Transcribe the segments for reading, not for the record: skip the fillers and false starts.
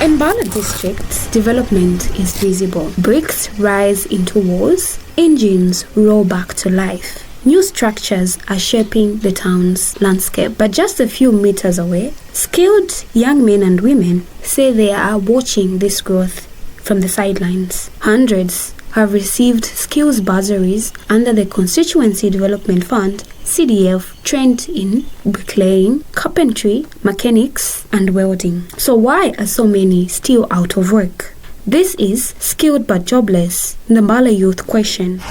In Mbala district, development is visible. Bricks rise into walls, engines roll back to life. New structures are shaping the town's landscape. But just a few meters away, skilled young men and women say they are watching this growth from the sidelines. Hundreds have received skills bursaries under the Constituency Development Fund CDF, trained in bricklaying, carpentry, mechanics, and welding. So why are so many still out of work? This is Skilled but Jobless, the Mbala youth question.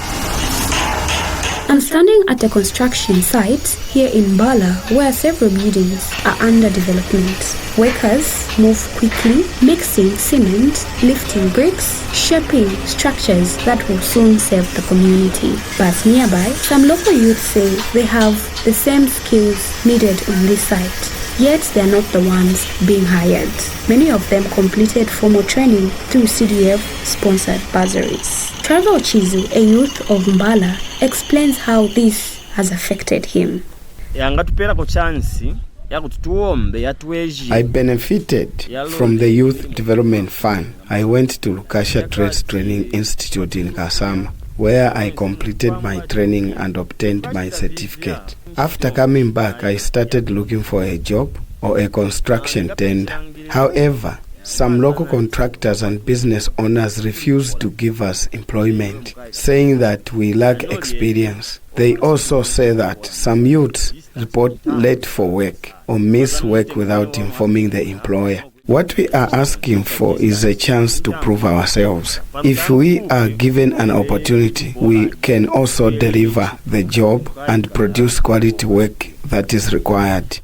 I'm standing at a construction site here in Mbala where several buildings are under development. Workers move quickly, mixing cement, lifting bricks, shaping structures that will soon serve the community. But nearby, some local youth say they have the same skills needed on this site, yet they are not the ones being hired. Many of them completed formal training through CDF-sponsored bursaries. Trevor Chizu, a youth of Mbala, explains how this has affected him. I benefited from the Youth Development Fund. I went to Lukasha Trades Training Institute in Kasama, where I completed my training and obtained my certificate. After coming back, I started looking for a job or a construction tender. However, some local contractors and business owners refuse to give us employment, saying that we lack experience. They also say that some youths report late for work or miss work without informing the employer. What we are asking for is a chance to prove ourselves. If we are given an opportunity, we can also deliver the job and produce quality work that is required.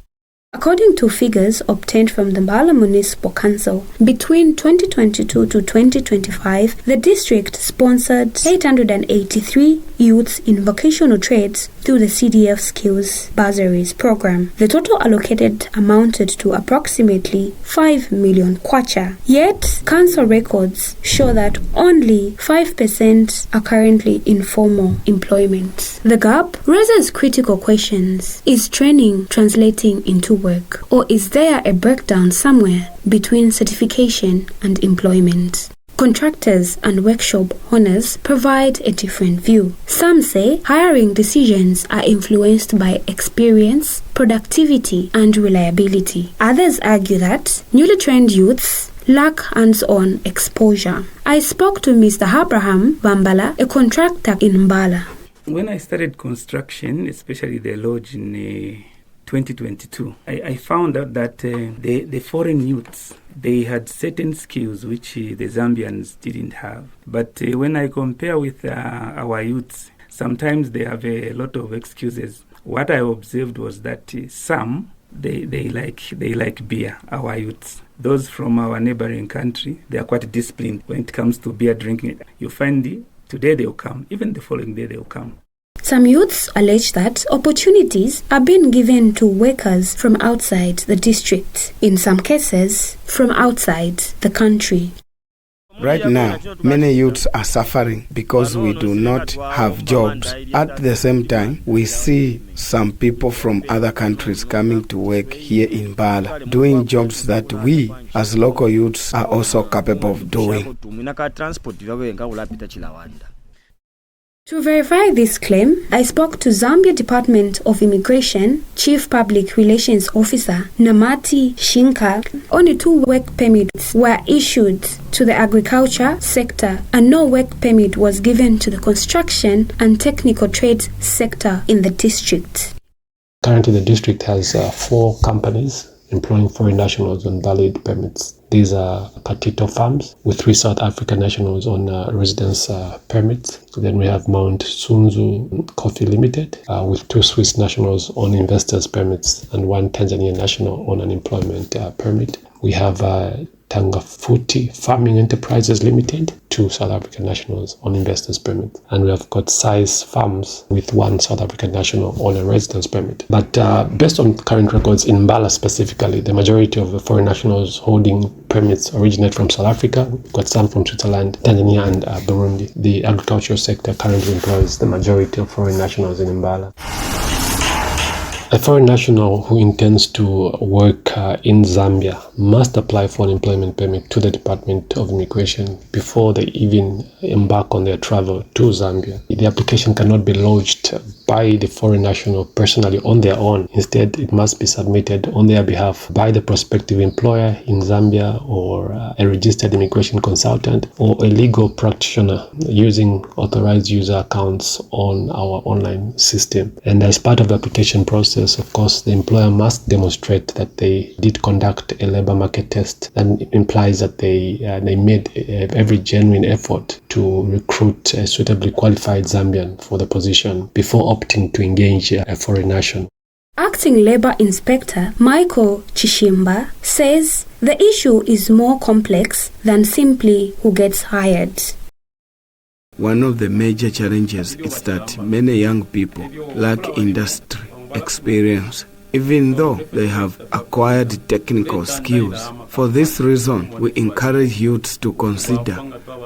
According to figures obtained from the Mbala Municipal Council, between 2022 to 2025, the district sponsored 883 youths in vocational trades through the CDF Skills Bursaries program. The total allocated amounted to approximately 5 million kwacha. Yet, council records show that only 5% are currently in formal employment. The gap raises critical questions. Is training translating into work, or is there a breakdown somewhere between certification and employment? Contractors and workshop owners provide a different view. Some say hiring decisions are influenced by experience, productivity, and reliability. Others argue that newly trained youths lack hands-on exposure. I spoke to Mr. Abraham Mbala, a contractor in Mbala. When I started construction, especially the lodge in 2022, I found out that the foreign youths, they had certain skills which the Zambians didn't have. But when I compare with our youths, sometimes they have a lot of excuses. What I observed was that some, they like beer, our youths. Those from our neighboring country, they are quite disciplined when it comes to beer drinking. You find today they'll come, even the following day they'll come. Some youths allege that opportunities are being given to workers from outside the district, in some cases from outside the country. Right now, many youths are suffering because we do not have jobs. At the same time, we see some people from other countries coming to work here in Mbala, doing jobs that we, as local youths, are also capable of doing. To verify this claim, I spoke to Zambia Department of Immigration Chief Public Relations Officer Namati Shinka. Only 2 work permits were issued to the agriculture sector and no work permit was given to the construction and technical trades sector in the district. Currently, the district has 4 companies employing foreign nationals on valid permits. These are potato farms with 3 South African nationals on residence permits. Then we have Mount Sunzu Coffee Limited with 2 Swiss nationals on investors permits and 1 Tanzanian national on an employment permit. We have Tangafuti Farming Enterprises Limited, 2 South African nationals on investors permit. And we have got Size Farms with 1 South African national on a residence permit. But based on current records in Mbala specifically, the majority of the foreign nationals holding permits originate from South Africa. We've got some from Switzerland, Tanzania, and Burundi. The agricultural sector currently employs the majority of foreign nationals in Mbala. A foreign national who intends to work in Zambia must apply for an employment permit to the Department of Immigration before they even embark on their travel to Zambia. The application cannot be lodged by the foreign national personally on their own. Instead, it must be submitted on their behalf by the prospective employer in Zambia or a registered immigration consultant or a legal practitioner using authorized user accounts on our online system. And as part of the application process, of course, the employer must demonstrate that they did conduct a labor market test. That implies that they made every genuine effort to recruit a suitably qualified Zambian for the position before opting to engage a foreign national. Acting Labour Inspector Michael Chishimba says the issue is more complex than simply who gets hired. One of the major challenges is that many young people lack industry experience, even though they have acquired technical skills. For this reason, we encourage youths to consider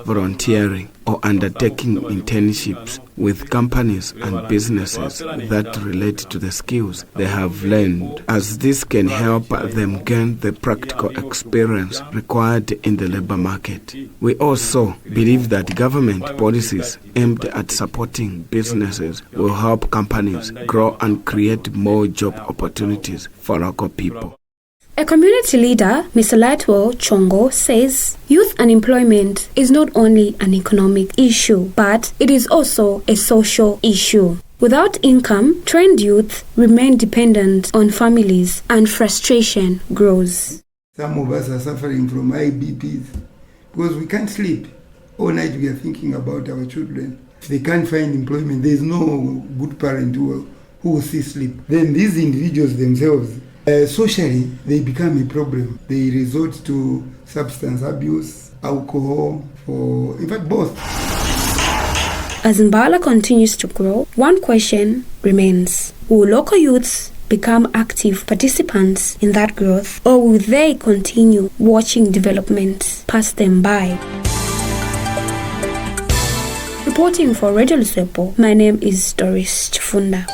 volunteering or undertaking internships with companies and businesses that relate to the skills they have learned, as this can help them gain the practical experience required in the labor market. We also believe that government policies aimed at supporting businesses will help companies grow and create more job opportunities for local people. A community leader, Mr. Lightwell Chongo, says youth unemployment is not only an economic issue, but it is also a social issue. Without income, trained youth remain dependent on families and frustration grows. Some of us are suffering from high BPs because we can't sleep. All night we are thinking about our children. If they can't find employment, there is no good parent who will see sleep. Then these individuals themselves, socially, they become a problem. They resort to substance abuse, alcohol, or in fact both. As Mbala continues to grow, one question remains. Will local youths become active participants in that growth, or will they continue watching developments pass them by? Reporting for Radio Lusepo, my name is Doris Chifunda.